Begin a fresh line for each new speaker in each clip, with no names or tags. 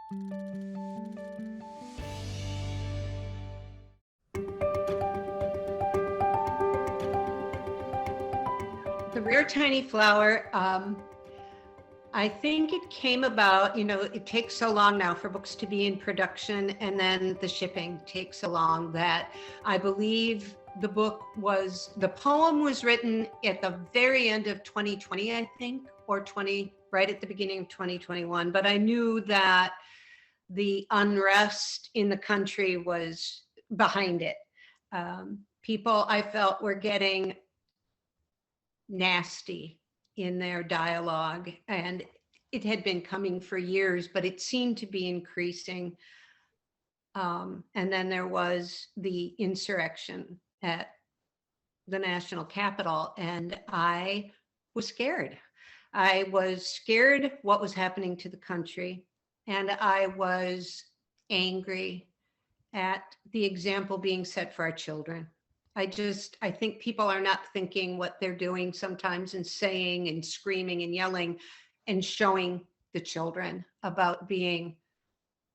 The Rare Tiny Flower, I think it came about, it takes so long now for books to be in production, and then the shipping takes so long that I believe the poem was written at the very end of 2020, I think, or right at the beginning of 2021. But I knew that the unrest in the country was behind it. People, I felt, were getting nasty in their dialogue, and it had been coming for years, but it seemed to be increasing. And then there was the insurrection at the national Capitol, and I was scared. I was scared what was happening to the country, and I was angry at the example being set for our children. I think people are not thinking what they're doing sometimes, and saying and screaming and yelling and showing the children about being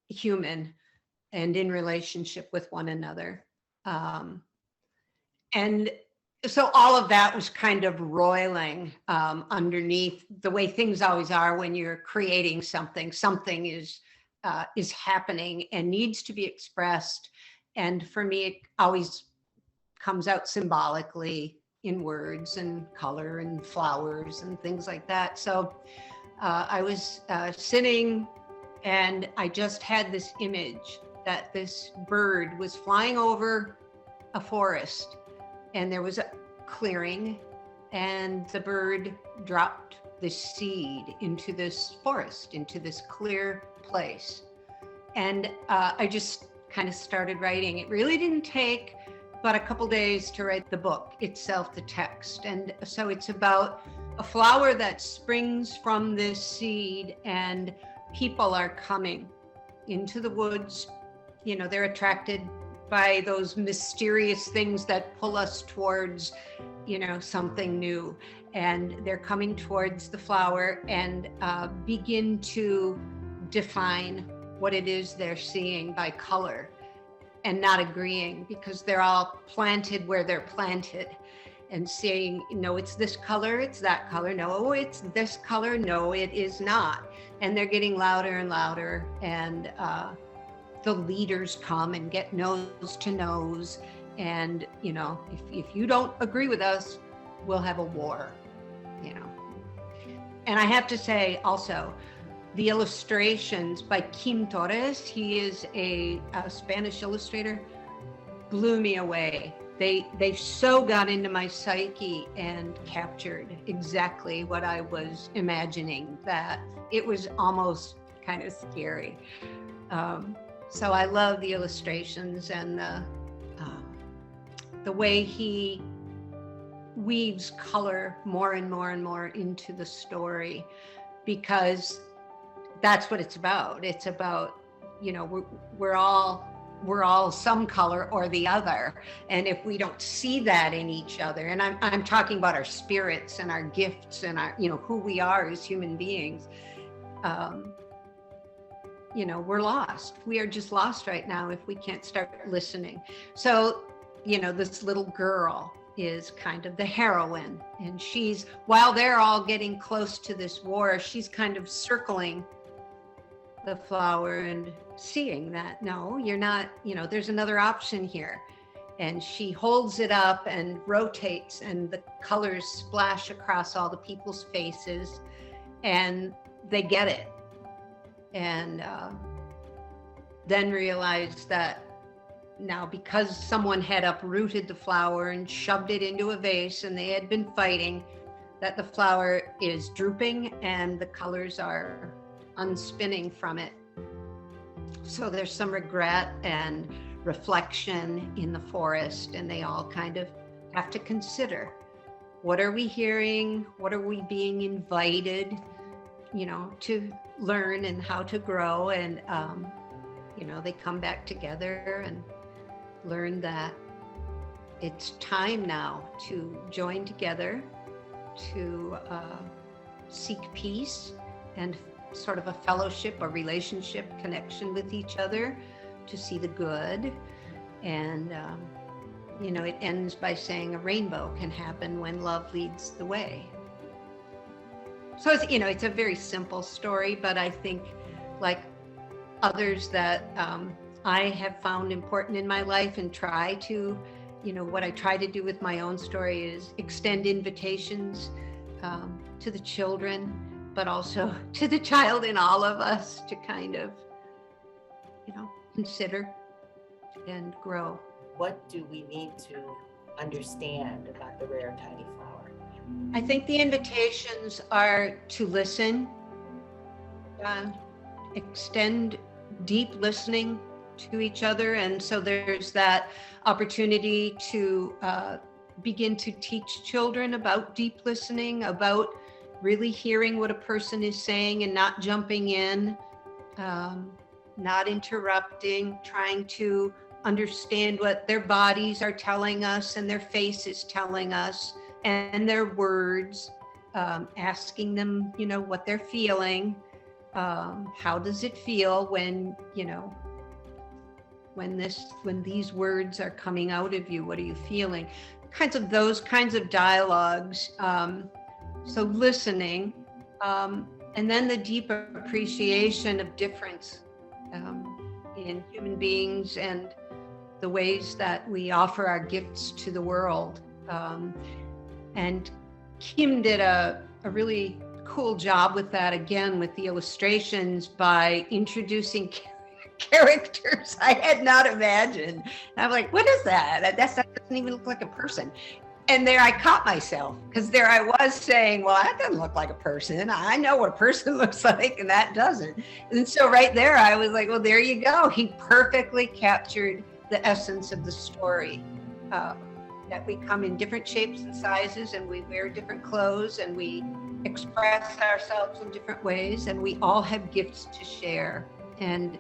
human and in relationship with one another. And so all of that was kind of roiling underneath the way things always are when you're creating something. Something is happening and needs to be expressed. And for me, it always comes out symbolically in words and color and flowers and things like that. So I was sitting, and I just had this image that this bird was flying over a forest, and there was a clearing, and the bird dropped this seed into this forest, into this clear place. And I just kind of started writing. It really didn't take but a couple days to write the book itself, the text. And so it's about a flower that springs from this seed, and people are coming into the woods. They're attracted by those mysterious things that pull us towards, something new. And they're coming towards the flower and begin to define what it is they're seeing by color, and not agreeing, because they're all planted where they're planted, and saying, no, it's this color, it's that color, no, it's this color, no, it is not. And they're getting louder and louder, and the leaders come and get nose to nose, and if you don't agree with us, we'll have a war. And I have to say also, the illustrations by Kim Torres, he is a Spanish illustrator, blew me away. They so got into my psyche and captured exactly what I was imagining, that it was almost kind of scary. So I love the illustrations and the way he weaves color more and more and more into the story, because that's what it's about. It's about, we're all some color or the other. And if we don't see that in each other, and I'm talking about our spirits and our gifts and our, who we are as human beings, we're lost. We are just lost right now if we can't start listening. So, this little girl is kind of the heroine, and while they're all getting close to this war, she's kind of circling the flower and seeing that, no, you're not, there's another option here. And she holds it up and rotates, and the colors splash across all the people's faces, and they get it. And then realize that now, because someone had uprooted the flower and shoved it into a vase, and they had been fighting, that the flower is drooping and the colors are unspinning from it. So there's some regret and reflection in the forest, and they all kind of have to consider, what are we hearing? What are we being invited, to learn, and how to grow? And, they come back together and learn that it's time now to join together to seek peace and sort of a fellowship, a relationship connection with each other, to see the good. And, it ends by saying a rainbow can happen when love leads the way. So it's a very simple story, but I think, like others that I have found important in my life, and try to, what I try to do with my own story is extend invitations to the children, but also to the child in all of us, to kind of, consider and grow.
What do we need to understand about the rare tiny flower?
I think the invitations are to listen, extend deep listening to each other. And so there's that opportunity to begin to teach children about deep listening, about really hearing what a person is saying and not jumping in, not interrupting, trying to understand what their bodies are telling us and their face is telling us, and their words, asking them, what they're feeling. How does it feel when, when these words are coming out of you? What are you feeling? Those kinds of dialogues. So listening, and then the deep appreciation of difference in human beings and the ways that we offer our gifts to the world. And Kim did a really cool job with that, again, with the illustrations, by introducing characters I had not imagined. And I'm like, what is that? That doesn't even look like a person. And there I caught myself, because there I was saying, well, that doesn't look like a person. I know what a person looks like, and that doesn't. And so right there, I was like, well, there you go. He perfectly captured the essence of the story, that we come in different shapes and sizes, and we wear different clothes, and we express ourselves in different ways, and we all have gifts to share. And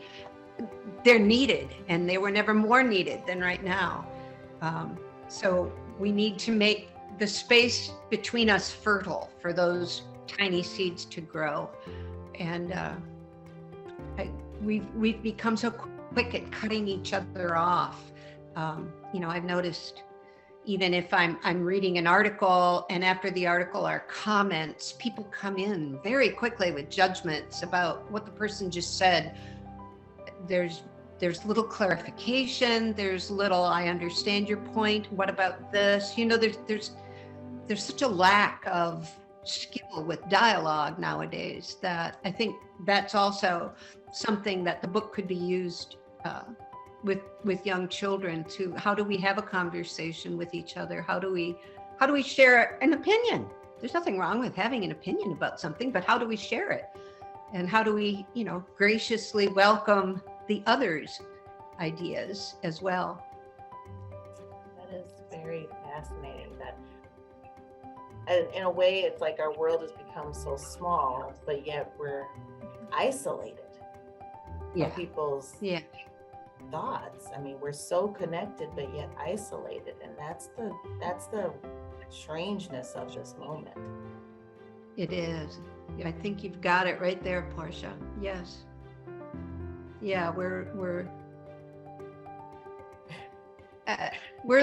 they're needed, and they were never more needed than right now. So we need to make the space between us fertile for those tiny seeds to grow. And we've become so quick at cutting each other off. I've noticed, even if I'm reading an article, and after the article are comments, people come in very quickly with judgments about what the person just said. There's little clarification. There's little, I understand your point. What about this? There's such a lack of skill with dialogue nowadays, that I think that's also something that the book could be used with young children, to how do we have a conversation with each other? How do we share an opinion? There's nothing wrong with having an opinion about something, but how do we share it? And how do we, graciously welcome the other's ideas as well?
That is very fascinating. That, in a way, it's like our world has become so small, but yet we're isolated from people's thoughts. I mean, we're so connected, but yet isolated, and that's the strangeness of this moment.
It is. I think you've got it right there, Portia. Yes. Yeah, we're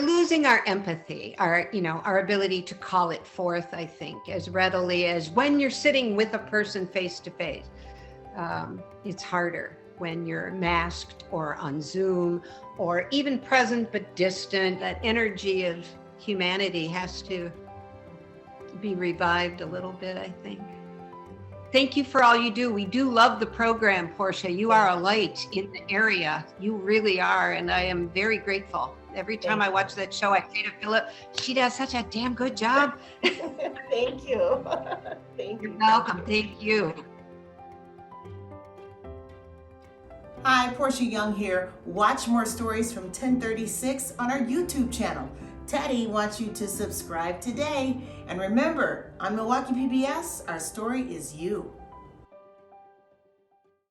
losing our empathy, our ability to call it forth, I think, as readily as when you're sitting with a person face to face. It's harder when you're masked or on Zoom, or even present but distant. That energy of humanity has to be revived a little bit, I think. Thank you for all you do. We do love the program, Portia. You are a light in the area. You really are. And I am very grateful. Every time I watch that show, I say to Philip, she does such a damn good job.
Thank you. Thank you.
You're welcome. Thank you.
Hi, Portia Young here. Watch more stories from 1036 on our YouTube channel. Teddy wants you to subscribe today. And remember, on Milwaukee PBS, our story is you.